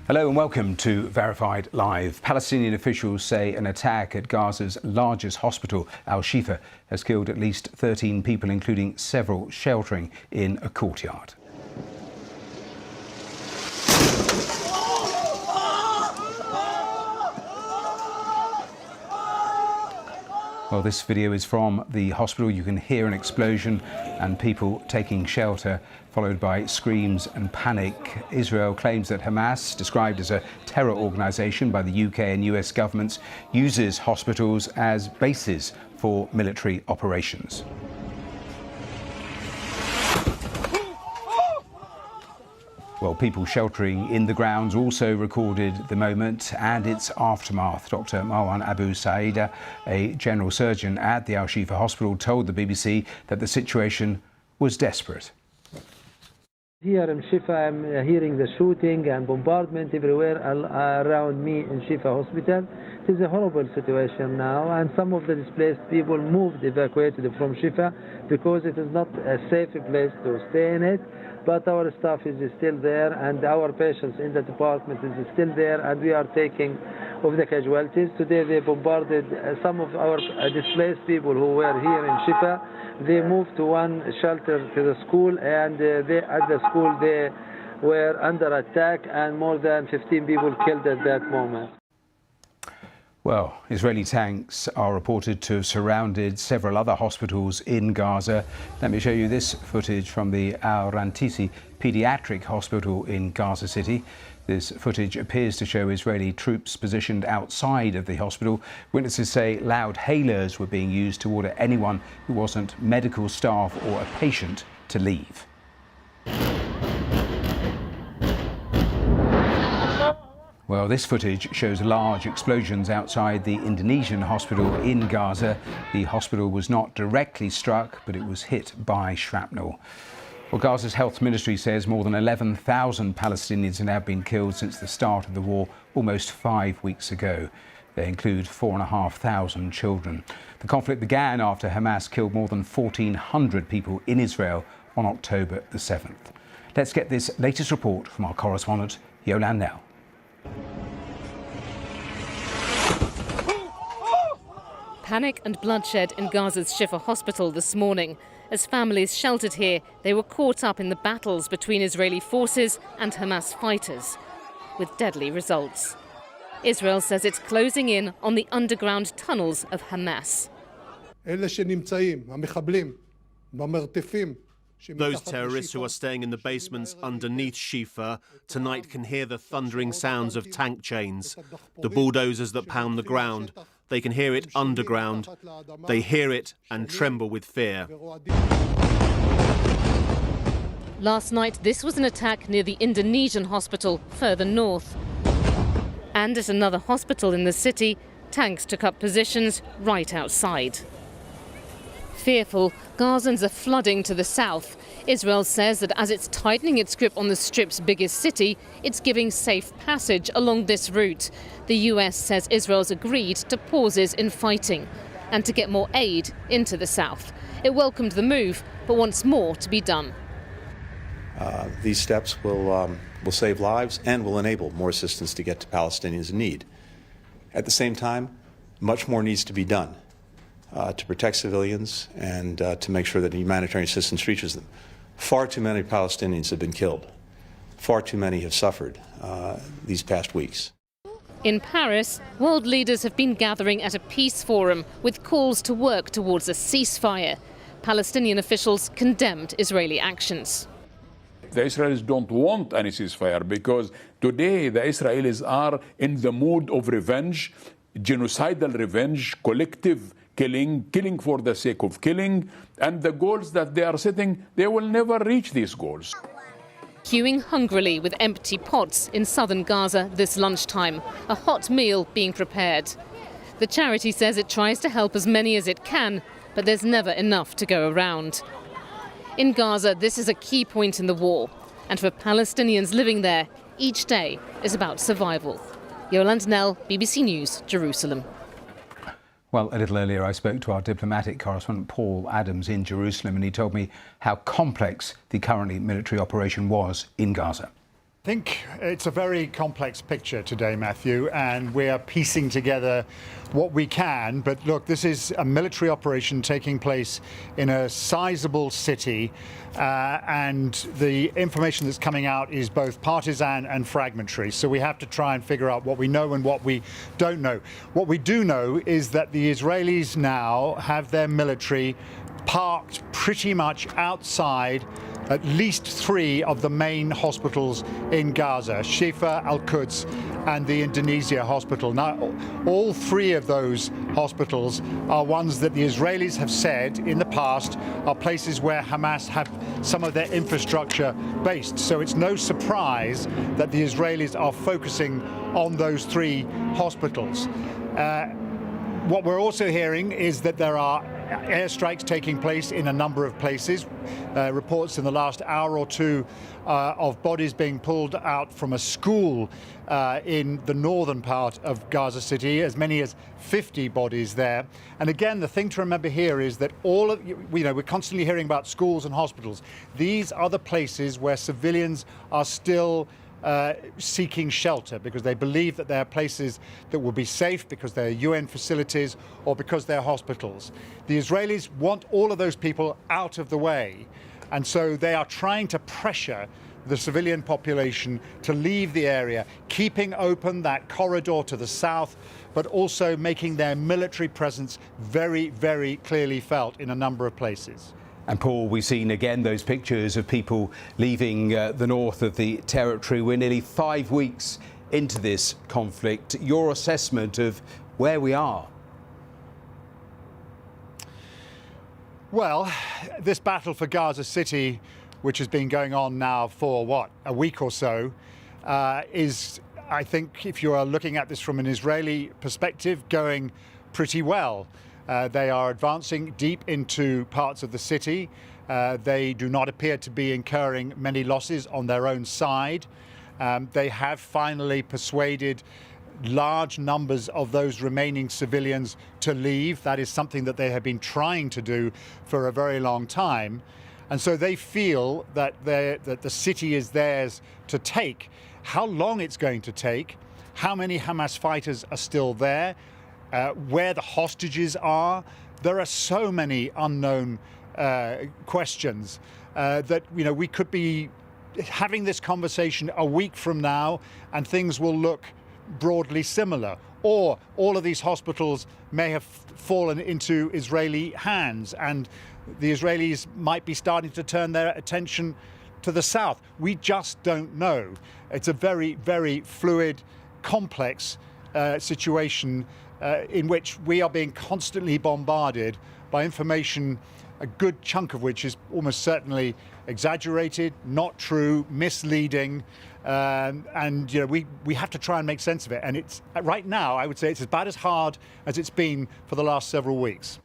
Hello and welcome to Verified Live. Palestinian officials say an attack at Gaza's largest hospital, Al-Shifa, has killed at least 13 people, including several sheltering in a courtyard. Well, this video is from the hospital. You can hear an explosion and people taking shelter, followed by screams and panic. Israel claims that Hamas, described as a terror organisation by the UK and US governments, uses hospitals as bases for military operations. Well, people sheltering in the grounds also recorded the moment and its aftermath. Dr. Marwan Abu Saida, a general surgeon at the Al-Shifa hospital, told the BBC that the situation was desperate. Here in Shifa, I'm hearing the shooting and bombardment everywhere around me in Shifa hospital. It is a horrible situation now, and some of the displaced people evacuated from Shifa because it is not a safe place to stay in it. But our staff is still there, and our patients in the department is still there, and we are taking of the casualties. Today they bombarded some of our displaced people who were here in Shifa. They moved to one shelter to the school, and at the school they were under attack, and more than 15 people killed at that moment. Well, Israeli tanks are reported to have surrounded several other hospitals in Gaza. Let me show you this footage from the Al-Rantisi pediatric hospital in Gaza City. This footage appears to show Israeli troops positioned outside of the hospital. Witnesses say loud hailers were being used to order anyone who wasn't medical staff or a patient to leave. Well, this footage shows large explosions outside the Indonesian hospital in Gaza. The hospital was not directly struck, but it was hit by shrapnel. Well, Gaza's health ministry says more than 11,000 Palestinians have now been killed since the start of the war almost 5 weeks ago. They include 4,500 children. The conflict began after Hamas killed more than 1,400 people in Israel on October the 7th. Let's get this latest report from our correspondent, Yolan Nell. Panic and bloodshed in Gaza's Shifa hospital this morning. As families sheltered here, they were caught up in the battles between Israeli forces and Hamas fighters, with deadly results. Israel says it's closing in on the underground tunnels of Hamas. Those terrorists who are staying in the basements underneath Shifa tonight can hear the thundering sounds of tank chains, the bulldozers that pound the ground. They can hear it underground. They hear it and tremble with fear. Last night, this was an attack near the Indonesian hospital further north. And at another hospital in the city, tanks took up positions right outside. Fearful, Gazans are flooding to the south. Israel says that as it's tightening its grip on the Strip's biggest city, it's giving safe passage along this route. The US says Israel's agreed to pauses in fighting and to get more aid into the south. It welcomed the move, but wants more to be done. These steps will save lives and will enable more assistance to get to Palestinians in need. At the same time, much more needs to be done to protect civilians and to make sure that humanitarian assistance reaches them. Far too many Palestinians have been killed. Far too many have suffered these past weeks. In Paris, world leaders have been gathering at a peace forum with calls to work towards a ceasefire. Palestinian officials condemned Israeli actions. The Israelis don't want any ceasefire because today the Israelis are in the mood of revenge, genocidal revenge, collective killing for the sake of killing, and the goals that they are setting, they will never reach these goals. Queuing hungrily with empty pots in southern Gaza this lunchtime, a hot meal being prepared. The charity says it tries to help as many as it can, but there's never enough to go around. In Gaza, this is a key point in the war, and for Palestinians living there, each day is about survival. Yolande Nell, BBC News, Jerusalem. Well, a little earlier I spoke to our diplomatic correspondent Paul Adams in Jerusalem, and he told me how complex the currently military operation was in Gaza. I think it's a very complex picture today, Matthew, and we are piecing together what we can. But look, this is a military operation taking place in a sizable city, and the information that's coming out is both partisan and fragmentary. So we have to try and figure out what we know and what we don't know. What we do know is that the Israelis now have their military parked pretty much outside at least 3 of the main hospitals in Gaza, Al-Shifa, Al-Quds and the Indonesia hospital. Now, all 3 of those hospitals are ones that the Israelis have said in the past are places where Hamas have some of their infrastructure based. So it's no surprise that the Israelis are focusing on those 3 hospitals. What we're also hearing is that there are airstrikes taking place in a number of places. Reports in the last hour or two of bodies being pulled out from a school in the northern part of Gaza City, as many as 50 bodies there. And again, the thing to remember here is that we're constantly hearing about schools and hospitals. These are the places where civilians are still seeking shelter because they believe that they're places that will be safe because they're UN facilities or because they're hospitals. The Israelis want all of those people out of the way, and so they are trying to pressure the civilian population to leave the area, keeping open that corridor to the south, but also making their military presence very, very clearly felt in a number of places. And Paul, we've seen again those pictures of people leaving the north of the territory. We're nearly 5 weeks into this conflict. Your assessment of where we are? Well, this battle for Gaza City, which has been going on now for, a week or so, is, I think, if you are looking at this from an Israeli perspective, going pretty well. They are advancing deep into parts of the city. They do not appear to be incurring many losses on their own side. They have finally persuaded large numbers of those remaining civilians to leave. That is something that they have been trying to do for a very long time. And so they feel that the city is theirs to take. How long it's going to take, how many Hamas fighters are still there, where the hostages are. There are so many unknown questions that we could be having this conversation a week from now and things will look broadly similar. Or all of these hospitals may have fallen into Israeli hands and the Israelis might be starting to turn their attention to the south. We just don't know. It's a very, very fluid, complex situation in which we are being constantly bombarded by information, a good chunk of which is almost certainly exaggerated, not true, misleading, and we have to try and make sense of it. And it's right now, I would say, it's about as hard as it's been for the last several weeks.